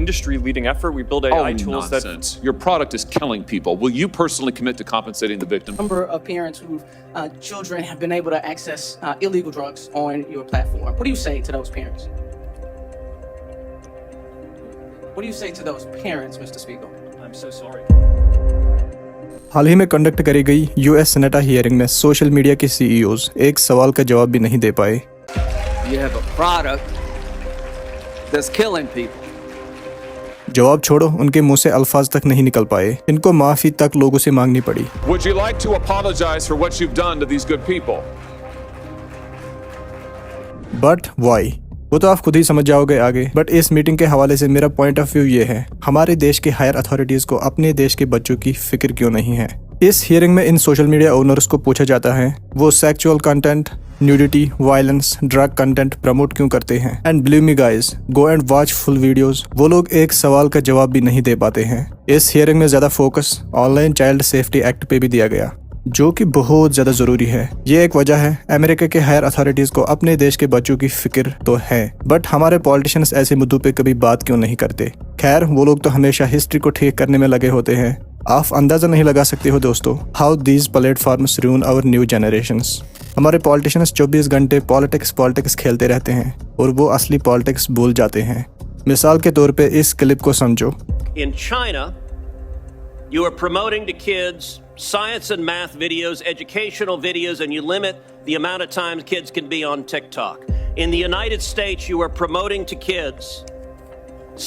industry-leading effort. We build AI tools that... nonsense. Your product is killing people. Will you personally commit to compensating the victim? Number of parents whose children have been able to access illegal drugs on your platform. What do you say to those parents? What do you say to those parents, Mr. Speaker? I'm so sorry. हाल ही में conduct करी गई US सेनेटा hearing में social media के CEOs एक सवाल का जवाब भी नहीं दे पाए। You have a product that's killing people. जवाब छोड़ो, उनके मुंह से अल्फाज तक नहीं निकल पाए। इनको माफी तक लोगों से मांगनी पड़ी। Would you like to apologize for what you've done to these good people? But why? वो तो आप खुद ही समझ जाओगे आगे। बट इस मीटिंग के हवाले से मेरा पॉइंट ऑफ व्यू ये है, हमारे देश के हायर अथॉरिटीज को अपने देश के बच्चों की फिक्र क्यों नहीं है। इस हियरिंग में इन सोशल मीडिया ओनर्स को पूछा जाता है वो sexual content, nudity, violence, drug content promote क्यों करते हैं। And believe me guys, go and watch full videos. वो लोग एक सवाल का जवाब भी नहीं दे पाते हैं। इस हियरिंग में ज्यादा focus online child safety act पे भी दिया गया, जो कि बहुत ज्यादा जरूरी है। ये एक वजह है अमेरिका के हायर अथॉरिटीज को अपने देश के बच्चों की फिक्र तो है, बट हमारे पॉलिटिशियंस ऐसे मुद्दों पे कभी बात क्यों नहीं करते। खैर, वो लोग तो हमेशा हिस्ट्री को ठीक करने में लगे होते हैं। आप अंदाजा नहीं लगा सकते हो दोस्तों, how these platforms ruin our new generations. हमारे पॉलिटिशियंस 24 घंटे पॉलिटिक्स खेलते रहते हैं और वो असली पॉलिटिक्स भूल जाते हैं। मिसाल के तौर पे इस क्लिप को समझो। In China, you are promoting to kids science and math videos, educational videos, and you limit the amount of time kids can be on TikTok. In the United States, you are promoting to kids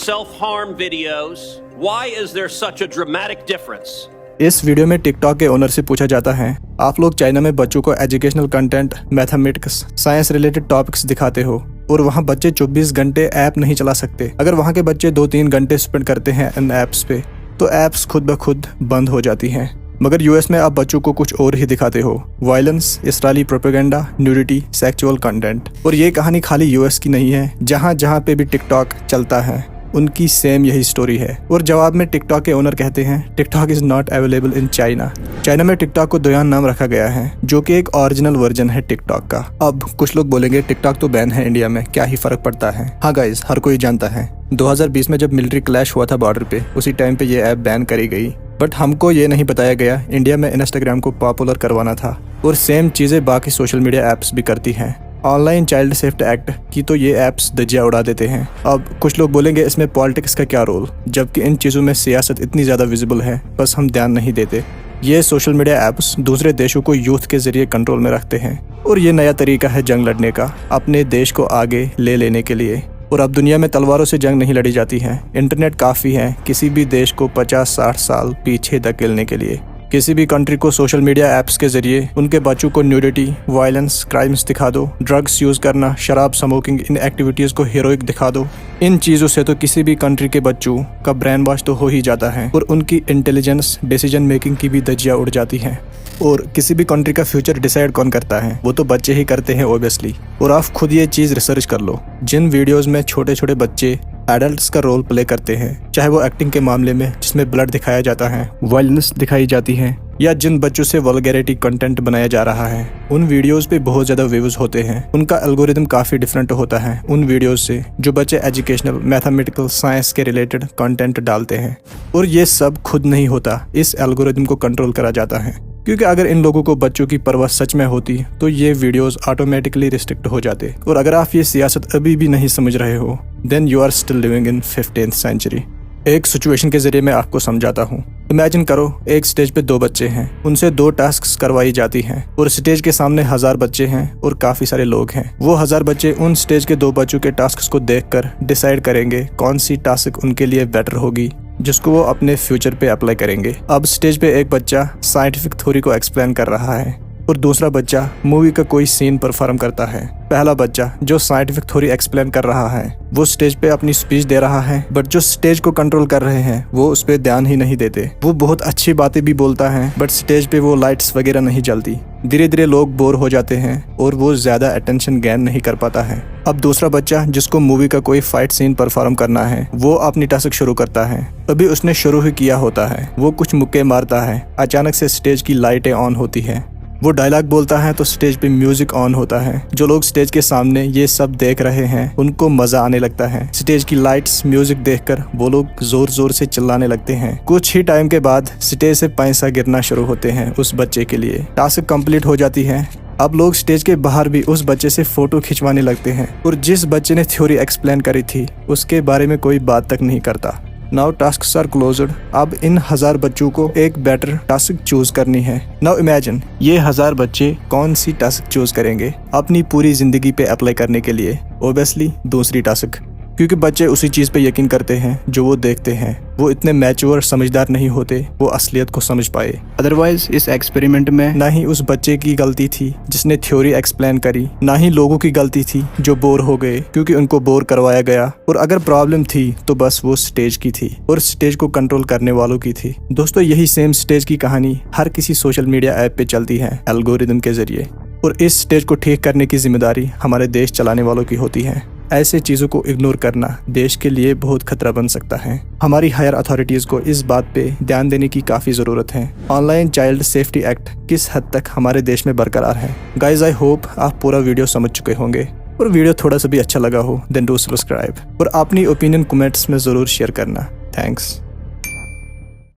self-harm videos. Why is there such a dramatic difference? इस video में TikTok के owner से पूछा जाता है, आप लोग China में बच्चों को educational content, mathematics, science related topics दिखाते हो और वहाँ बच्चे 24 घंटे ऐप नहीं चला सकते। अगर वहाँ के बच्चे 2-3 घंटे स्पेंड करते हैं इन ऐप्स पे, तो ऐप्स खुद ब खुद बंद हो जाती हैं। मगर यूएस में आप बच्चों को कुछ और ही दिखाते हो, violence, Israeli propaganda, nudity, sexual content. और ये कहानी खाली यूएस की नहीं है, जहाँ जहाँ पे भी टिकटॉक चलता है उनकी सेम यही स्टोरी है। और जवाब में टिकटॉक के ओनर कहते हैं TikTok is not available in China. China में टिकटॉक को दोयान नाम रखा गया है, जो कि एक ओरिजिनल वर्जन है टिकटॉक का। अब कुछ लोग बोलेंगे टिकटॉक तो बैन है इंडिया में, क्या ही फर्क पड़ता है। हाँ गाइज, हर कोई जानता है 2020 में जब मिलिट्री क्लैश हुआ था बॉर्डर पे, उसी टाइम पे ये ऐप बैन करी गई। बट हमको ये नहीं बताया गया इंडिया में इंस्टाग्राम को पॉपुलर करवाना था। और सेम चीजें बाकी सोशल मीडिया एप्स भी करती हैं। ऑनलाइन चाइल्ड सेफ्टी एक्ट की तो ये एप्स धज्जियां उड़ा देते हैं। अब कुछ लोग बोलेंगे इसमें पॉलिटिक्स का क्या रोल, जबकि इन चीज़ों में सियासत इतनी ज़्यादा विजिबल है, बस हम ध्यान नहीं देते। ये सोशल मीडिया एप्स दूसरे देशों को यूथ के जरिए कंट्रोल में रखते हैं और ये नया तरीका है जंग लड़ने का, अपने देश को आगे ले लेने के लिए। और अब दुनिया में तलवारों से जंग नहीं लड़ी जाती है, इंटरनेट काफ़ी है किसी भी देश को 50-60 साल पीछे धकेलने के लिए। किसी भी कंट्री को सोशल मीडिया ऐप्स के जरिए उनके बच्चों को न्यूडिटी, वायलेंस, क्राइम्स दिखा दो, ड्रग्स यूज करना, शराब, स्मोकिंग, इन एक्टिविटीज को हीरोइक दिखा दो। इन चीजों से तो किसी भी कंट्री के बच्चों का ब्रेन वॉश तो हो ही जाता है और उनकी इंटेलिजेंस, डिसीजन मेकिंग की भी धज्जियां उड़ जाती हैं। और किसी भी कंट्री का फ्यूचर डिसाइड कौन करता है, वो तो बच्चे ही करते हैं ऑब्वियसली। और आप खुद ये चीज रिसर्च कर लो, जिन वीडियोस में छोटे छोटे बच्चे एडल्ट्स का रोल प्ले करते हैं, चाहे वो एक्टिंग के मामले में जिसमें ब्लड दिखाया जाता है, वायलेंस दिखाई जाती है, या जिन बच्चों से वल्गैरिटी कंटेंट बनाया जा रहा है, उन वीडियोस पे बहुत ज्यादा व्यूज होते हैं। उनका एल्गोरिदम काफी डिफरेंट होता है उन वीडियोस से जो बच्चे एजुकेशनल, मैथमेटिकल, साइंस के रिलेटेड कंटेंट डालते हैं। और ये सब खुद नहीं होता, इस एल्गोरिदम को कंट्रोल करा जाता है। क्योंकि अगर इन लोगों को बच्चों की परवाह सच में होती तो ये वीडियोस ऑटोमेटिकली रिस्ट्रिक्ट हो जाते। और अगर आप ये सियासत अभी भी नहीं समझ रहे हो, then you are still living in 15th century. एक सिचुएशन के जरिए मैं आपको समझाता हूँ। इमेजिन करो एक स्टेज पे 2 बच्चे हैं, उनसे 2 टास्क करवाई जाती हैं और स्टेज के सामने 1000 बच्चे हैं और काफी सारे लोग हैं। वो 1000 बच्चे उन स्टेज के 2 बच्चों के टास्क को देखकर डिसाइड करेंगे कौन सी टास्क उनके लिए बेटर होगी, जिसको वो अपने फ्यूचर पे अप्लाई करेंगे। अब स्टेज पे एक बच्चा साइंटिफिक थ्योरी को एक्सप्लेन कर रहा है और दूसरा बच्चा मूवी का कोई सीन परफॉर्म करता है। पहला बच्चा जो साइंटिफिक थ्योरी एक्सप्लेन कर रहा है वो स्टेज पे अपनी स्पीच दे रहा है, बट जो स्टेज को कंट्रोल कर रहे हैं वो उस पे ध्यान ही नहीं देते। वो बहुत अच्छी बातें भी बोलता है, बट स्टेज पे वो लाइट्स वगैरह नहीं जलती। धीरे धीरे लोग बोर हो जाते हैं और वो ज्यादा अटेंशन गेन नहीं कर पाता है। अब दूसरा बच्चा जिसको मूवी का कोई फाइट सीन परफॉर्म करना है, वो अपनी टास्क शुरू करता है। अभी उसने शुरू ही किया होता है, वो कुछ मुक्के मारता है, अचानक से स्टेज की लाइटें ऑन होती है वो डायलॉग बोलता है तो स्टेज पे म्यूजिक ऑन होता है। जो लोग स्टेज के सामने ये सब देख रहे हैं उनको मजा आने लगता है। स्टेज की लाइट्स, म्यूजिक देखकर वो लोग जोर जोर से चिल्लाने लगते हैं। कुछ ही टाइम के बाद स्टेज से पैसा गिरना शुरू होते हैं उस बच्चे के लिए। टास्क कंप्लीट हो जाती है। अब लोग स्टेज के बाहर भी उस बच्चे से फोटो खिंचवाने लगते हैं और जिस बच्चे ने थ्योरी एक्सप्लेन करी थी उसके बारे में कोई बात तक नहीं करता। Now tasks are closed. अब इन 1000 बच्चों को एक बेटर टास्क चूज करनी है। नाउ इमेजिन ये 1000 बच्चे कौन सी टास्क चूज करेंगे अपनी पूरी जिंदगी पे अप्लाई करने के लिए। ओबियसली दूसरी टास्क, क्योंकि बच्चे उसी चीज पे यकीन करते हैं जो वो देखते हैं। वो इतने मैच्योर समझदार नहीं होते वो असलियत को समझ पाए। अदरवाइज इस एक्सपेरिमेंट में ना ही उस बच्चे की गलती थी जिसने थ्योरी एक्सप्लेन करी, ना ही लोगों की गलती थी जो बोर हो गए क्योंकि उनको बोर करवाया गया। और अगर प्रॉब्लम थी तो बस वो स्टेज की थी और स्टेज को कंट्रोल करने वालों की थी। दोस्तों यही सेम स्टेज की कहानी हर किसी सोशल मीडिया ऐप पे चलती है एल्गोरिदम के जरिए, और इस स्टेज को ठीक करने की जिम्मेदारी हमारे देश चलाने वालों की होती है। ऐसे चीजों को इग्नोर करना देश के लिए बहुत खतरा बन सकता है। हमारी हायर अथॉरिटीज को इस बात पे ध्यान देने की काफी जरूरत है। ऑनलाइन चाइल्ड सेफ्टी एक्ट किस हद तक हमारे देश में बरकरार है। गाइज आई होप आप पूरा वीडियो समझ चुके होंगे और वीडियो थोड़ा सा भी अच्छा लगा हो देन डू सब्सक्राइब और अपनी ओपिनियन कमेंट्स में जरूर शेयर करना। थैंक्स।